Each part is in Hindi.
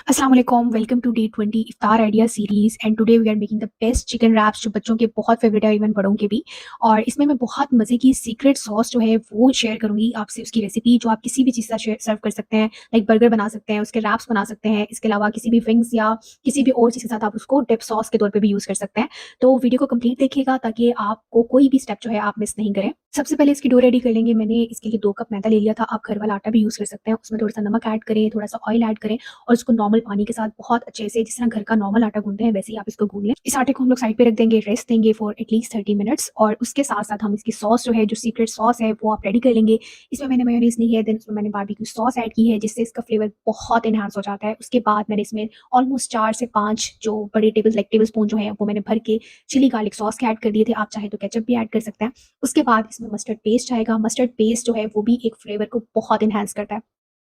अस्सलाम वालेकुम, वेलकम टू डे 20 इफ्तार idea series and today we are making the best chicken wraps जो बच्चों के बहुत फेवरेट है, इवन बड़ों के भी। और इसमें मैं बहुत मज़े की सीक्रेट सॉस जो है वो शेयर करूँगी आपसे, उसकी रेसिपी जो आप किसी भी चीज़ से सर्व कर सकते हैं। लाइक बर्गर बना सकते हैं, उसके रैप्स बना सकते हैं, इसके अलावा किसी भी विंग्स या किसी भी और चीज़ के साथ आप उसको डिप सॉस के तौर पर भी यूज़ कर सकते हैं। तो वीडियो को कंप्लीट देखिएगा ताकि आपको कोई भी स्टेप जो है आप मिस नहीं करें। सबसे पहले इसकी डो रेडी कर लेंगे। मैंने इसके लिए 2 कप मैदा ले लिया था, आप घर वाला आटा भी यूज़ कर सकते हैं। उसमें थोड़ा सा नमक ऐड करें, थोड़ा सा ऑयल ऐड करें और इसको नॉर्मल पानी के साथ बहुत अच्छे से, जिस तरह घर का नॉर्मल आटा गूंदते हैं वैसे ही आप इसको गूंद लें। इस आटे को हम लोग साइड पे रख देंगे, रेस्ट देंगे फॉर एटलीस्ट 30 मिनट्स। और उसके साथ साथ हम इसकी सॉस जो है, जो सीक्रेट सॉस है, वो आप रेडी कर लेंगे। इसमें मैंने मेयोनीज नहीं है, देन उसमें मैंने बारबेक्यू सॉस ऐड की है, जिससे इसका फ्लेवर बहुत एनहांस हो जाता है। उसके बाद मैंने इसमें ऑलमोस्ट 4 से 5 जो बड़े टेबल स्पून जो है वो मैंने भर के चिली गार्लिक सॉस के ऐड कर दिए थे। आप चाहे तो केचप भी ऐड कर सकते हैं। उसके बाद इसमें मस्टर्ड पेस्ट आएगा। मस्टर्ड पेस्ट जो है वो भी एक फ्लेवर को बहुत एनहांस करता है।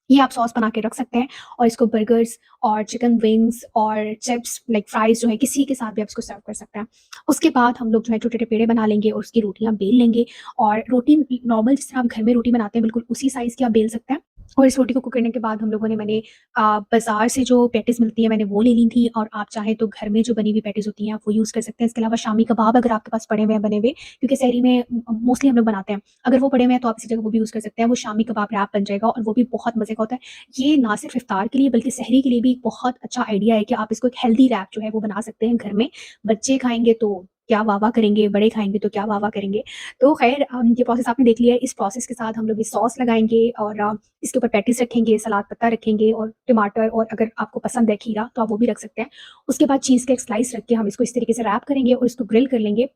ये आप सॉस बना के रख सकते हैं और इसको बर्गर्स और चिकन विंग्स और चिप्स लाइक फ्राइज़ जो है किसी के साथ भी आप इसको सर्व कर सकते हैं। उसके बाद हम लोग जो है छोटे-छोटे पेड़े बना लेंगे और उसकी रोटियाँ बेल लेंगे। और रोटी नॉर्मल जिस तरह आप घर में रोटी बनाते हैं बिल्कुल उसी साइज़ की आप बेल सकते हैं। और इस रोटी को कुक करने के बाद हम लोगों ने मैंने बाज़ार से जो पैटीज़ मिलती है मैंने वो ले ली थी। और आप चाहें तो घर में जो बनी हुई पैटीज़ होती हैं आप वो यूज़ कर सकते हैं। इसके अलावा शामी कबाब अगर आपके पास पड़े हुए हैं बने हुए, क्योंकि सहरी में मोस्टली हम लोग बनाते हैं, अगर वो पड़े हुए हैं तो आप इसी जगह वो भी यूज़ कर सकते हैं। वो शामी कबाब रैप बन जाएगा और वो भी बहुत मज़े का होता है। ये ना सिर्फ इफ्तार के लिए बल्कि सहरी के लिए भी एक बहुत अच्छा आइडिया है कि आप इसको एक हेल्दी रैप जो है वो बना सकते हैं घर में। बच्चे खाएँगे तो क्या वाह-वाह करेंगे, बड़े खाएँगे तो क्या वाह-वाह करेंगे। तो ख़ैर ये प्रोसेस आपने देख लिया है। इस प्रोसेस के साथ हम लोग ये सॉस लगाएँगे और इसके ऊपर पैटीज़ रखेंगे, सलाद पत्ता रखेंगे और टमाटर, और अगर आपको पसंद है खीरा तो आप वो भी रख सकते हैं। उसके बाद चीज़ का एक स्लाइस रख के हम इसको इस तरीके से रैप करेंगे और इसको ग्रिल कर लेंगे।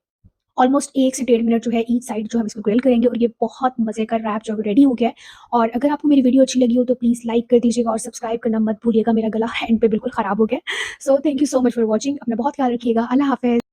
ऑलमोस्ट 1 से 1.5 मिनट जो है ईच साइड जो हम इसको ग्रिल करेंगे और ये बहुत मज़े का रैप जो है रेडी हो गया है। और अगर आपको मेरी वीडियो अच्छी लगी हो तो प्लीज़ लाइक कर दीजिएगा और सब्सक्राइब करना मत भूलिएगा। मेरा गला एंड पे बिल्कुल ख़राब हो गया है। So thank you so much for watching. अपना बहुत ख्याल रखिएगा। अल्लाह हाफ़िज़।